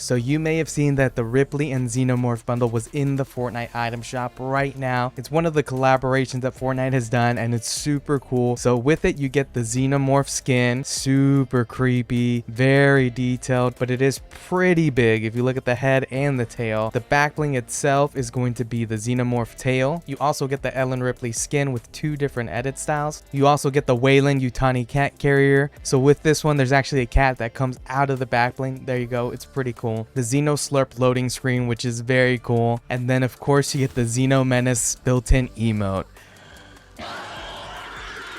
So you may have seen that the Ripley and Xenomorph bundle was in the Fortnite item shop right now. It's one of the collaborations that Fortnite has done, and it's super cool. So with it, you get the Xenomorph skin, super creepy, very detailed, but it is pretty big if you look at the head and the tail. The back bling itself is going to be the Xenomorph tail. You also get the Ellen Ripley skin with 2 different edit styles. You also get the Wayland Yutani cat carrier. So with this one, there's actually a cat that comes out of the back bling. There you go. It's pretty cool. The Xeno Slurp loading screen, which is very cool. And then of course you get the Xeno Menace built-in emote.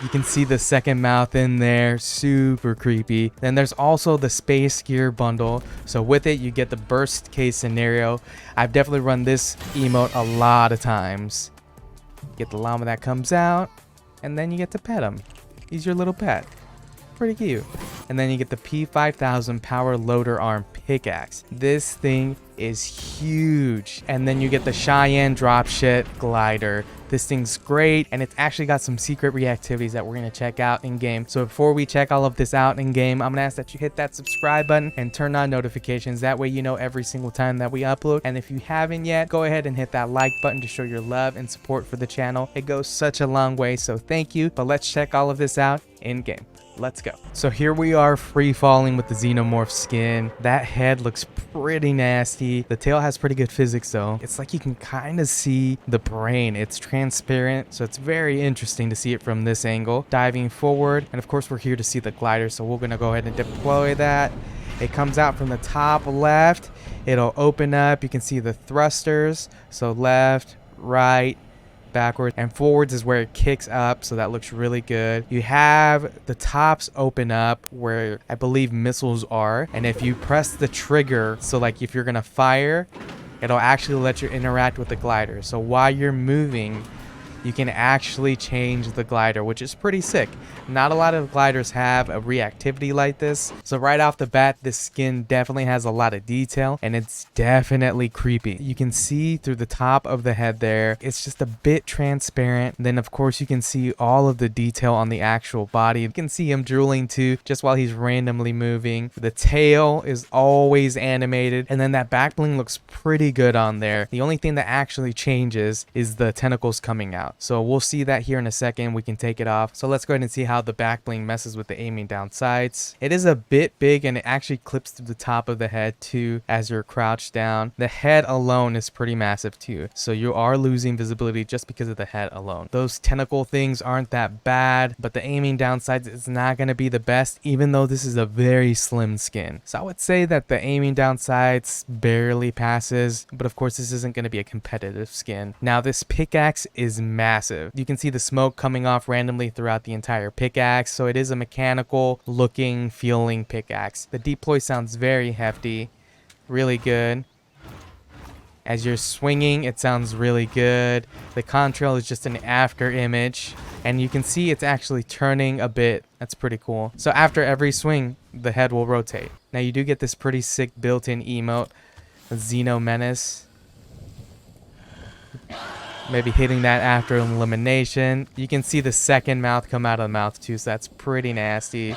You can see the second mouth in there, super creepy. Then there's also the Space Gear bundle. So with it, you get the burst case scenario. I've definitely run this emote a lot of times. Get the llama that comes out, and then you get to pet him. He's your little pet. Pretty cute. And then you get the P5000 power loader arm pickaxe. This thing is huge. And then you get the Cheyenne dropship glider. This thing's great, and it's actually got some secret reactivities that we're going to check out in game. So before we check all of this out in game, I'm going to ask that you hit that subscribe button and turn on notifications. That way you know every single time that we upload. And if you haven't yet, go ahead and hit that like button to show your love and support for the channel. It goes such a long way, so thank you. But let's check all of this out in game. Let's go. So here we are free falling with the Xenomorph skin. That head looks pretty nasty. The tail has pretty good physics though. It's like you can kind of see the brain. It's transparent, so it's very interesting to see it from this angle. Diving forward, and of course we're here to see the glider, so we're gonna go ahead and deploy that. It comes out from the top left. It'll open up. You can see the thrusters. So left, right, backwards, and forwards is where it kicks up, so that looks really good. You have the tops open up where I believe missiles are, and if you press the trigger, so like if you're gonna fire, it'll actually let you interact with the glider. So while you're moving, you can actually change the glider, which is pretty sick. Not a lot of gliders have a reactivity like this. So right off the bat, this skin definitely has a lot of detail, and it's definitely creepy. You can see through the top of the head there. It's just a bit transparent. Then of course you can see all of the detail on the actual body. You can see him drooling too, just while he's randomly moving. The tail is always animated, and then that back bling looks pretty good on there. The only thing that actually changes is the tentacles coming out. So we'll see that here in a second. We can take it off. So let's go ahead and see how the back bling messes with the aiming down sights. It is a bit big, and it actually clips to the top of the head too as you're crouched down. The head alone is pretty massive too, so you are losing visibility just because of the head alone. Those tentacle things aren't that bad, but the aiming down sights is not going to be the best, even though this is a very slim skin. So I would say that the aiming down sights barely passes, but of course this isn't going to be a competitive skin. Now this pickaxe is massive. You can see the smoke coming off randomly throughout the entire pickaxe, so it is a mechanical looking, feeling pickaxe. The deploy sounds very hefty, really good. As you're swinging, it sounds really good. The contrail is just an after image, and you can see it's actually turning a bit. That's pretty cool. So after every swing, the head will rotate. Now you do get this pretty sick built-in emote, Xeno Menace. Maybe hitting that after elimination. You can see the second mouth come out of the mouth too, so that's pretty nasty.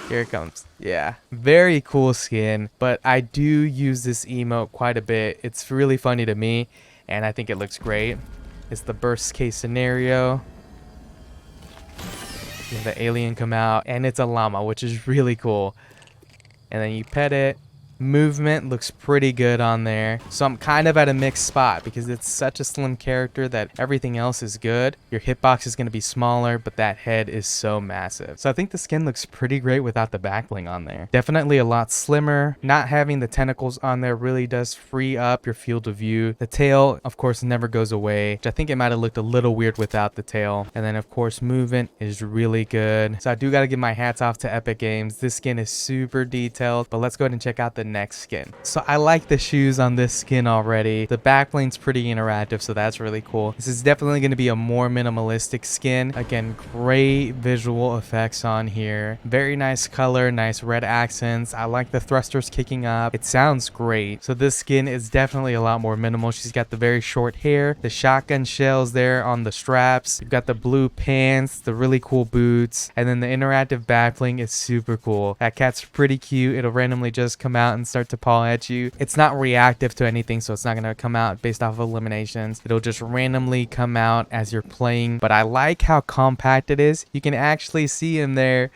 Here it comes. Yeah, very cool skin, but I do use this emote quite a bit. It's really funny to me, and I think it looks great. It's the burst case scenario. You have the alien come out, and it's a llama, which is really cool. And then you pet it. Movement looks pretty good on there, so I'm kind of at a mixed spot because it's such a slim character that everything else is good. Your hitbox is going to be smaller, but that head is so massive. So I think the skin looks pretty great without the back bling on there. Definitely a lot slimmer. Not having the tentacles on there really does free up your field of view. The tail, of course, never goes away, which I think it might have looked a little weird without the tail. And then of course movement is really good. So I do got to give my hats off to Epic Games. This skin is super detailed, but let's go ahead and check out the next skin. So I like the shoes on this skin already. The back bling's pretty interactive, so that's really cool. This is definitely going to be a more minimalistic skin. Again, great visual effects on here. Very nice color, nice red accents. I like the thrusters kicking up. It sounds great. So this skin is definitely a lot more minimal. She's got the very short hair, the shotgun shells there on the straps. You've got the blue pants, the really cool boots, and then the interactive back bling is super cool. That cat's pretty cute. It'll randomly just come out out and start to paw at you. It's not reactive to anything, so it's not going to come out based off of eliminations. It'll just randomly come out as you're playing. But I like how compact it is. You can actually see him there.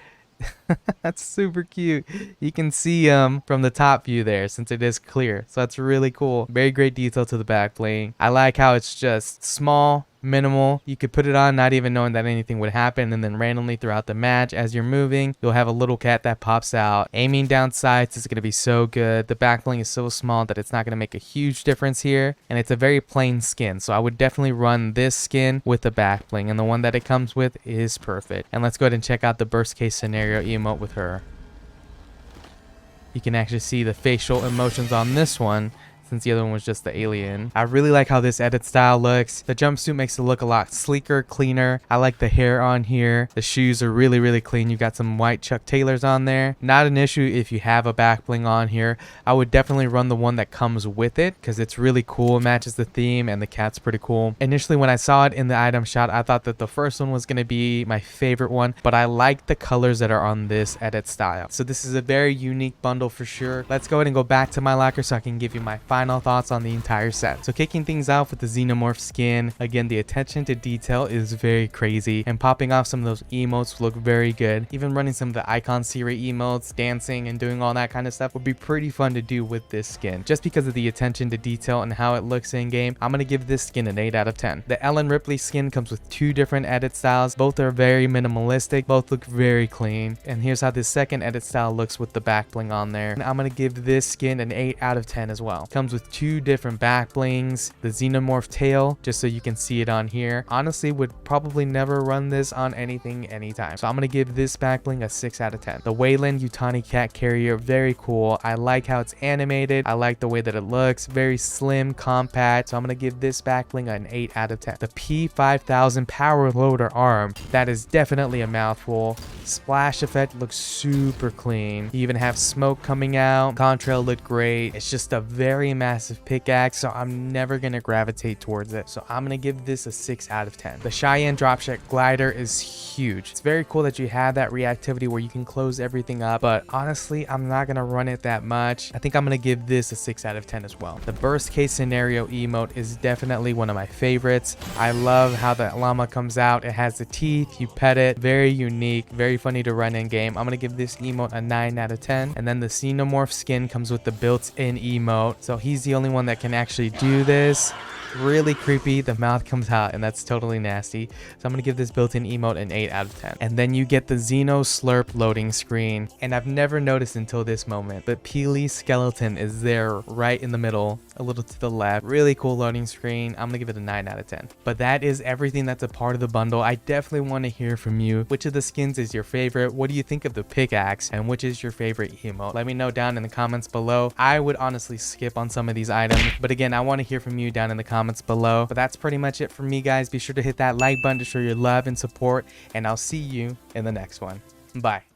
That's super cute. You can see him from the top view there since it is clear. So that's really cool. Very great detail to the back bling. I like how it's just small, minimal. You could put it on not even knowing that anything would happen, and then randomly throughout the match as you're moving, you'll have a little cat that pops out. Aiming down sights is going to be so good. The back bling is so small that it's not going to make a huge difference here, and it's a very plain skin, so I would definitely run this skin with the back bling, and the one that it comes with is perfect. And let's go ahead and check out the burst case scenario emote with her. You can actually see the facial emotions on this one, since the other one was just the alien. I really like how this edit style looks. The jumpsuit makes it look a lot sleeker, cleaner. I like the hair on here. The shoes are really, really clean. You got some white Chuck Taylors on there. Not an issue if you have a back bling on here. I would definitely run the one that comes with it because it's really cool. It matches the theme and the cat's pretty cool. Initially, when I saw it in the item shot, I thought that the first one was going to be my favorite one, but I like the colors that are on this edit style. So this is a very unique bundle for sure. Let's go ahead and go back to my locker so I can give you my final thoughts on the entire set. So kicking things off with the Xenomorph skin, again, the attention to detail is very crazy, and popping off some of those emotes look very good. Even running some of the icon series emotes, dancing and doing all that kind of stuff would be pretty fun to do with this skin. Just because of the attention to detail and how it looks in game, I'm gonna give this skin an 8 out of 10. The Ellen Ripley skin comes with 2 different edit styles. Both are very minimalistic, both look very clean. And here's how this second edit style looks with the back bling on there. And I'm gonna give this skin an 8 out of 10 as well. Comes with 2 different back blings, the Xenomorph tail, just so you can see it on here. Honestly, would probably never run this on anything anytime. So I'm gonna give this back bling a 6 out of 10. The Wayland Yutani cat carrier, very cool. I like how it's animated. I like the way that it looks. Very slim, compact. So I'm gonna give this back bling an 8 out of 10. The P5000 power loader arm, that is definitely a mouthful. Splash effect looks super clean. You even have smoke coming out. Contrail looked great. It's just a very massive pickaxe, so I'm never gonna gravitate towards it. So I'm gonna give this a 6 out of 10. The Cheyenne dropshot glider is huge. It's very cool that you have that reactivity where you can close everything up, but honestly, I'm not gonna run it that much. I think I'm gonna give this a 6 out of 10 as well. The burst case scenario emote is definitely one of my favorites. I love how the llama comes out. It has the teeth, you pet it. Very unique, very funny to run in game. I'm gonna give this emote a 9 out of 10. And then the Xenomorph skin comes with the built-in emote, so he's the only one that can actually do this. Really creepy. The mouth comes out and that's totally nasty. So I'm gonna give this built-in emote an 8 out of 10. And then you get the Xeno Slurp loading screen, and I've never noticed until this moment, but Peely's skeleton is there right in the middle, a little to the left. Really cool loading screen. I'm gonna give it a 9 out of 10. But that is everything that's a part of the bundle. I definitely want to hear from you. Which of the skins is your favorite? What do you think of the pickaxe? And which is your favorite emote? Let me know down in the comments below. I would honestly skip on some of these items, but again, I want to hear from you down in the comments below. But that's pretty much it for me, guys. Be sure to hit that like button to show your love and support, and I'll see you in the next one. Bye.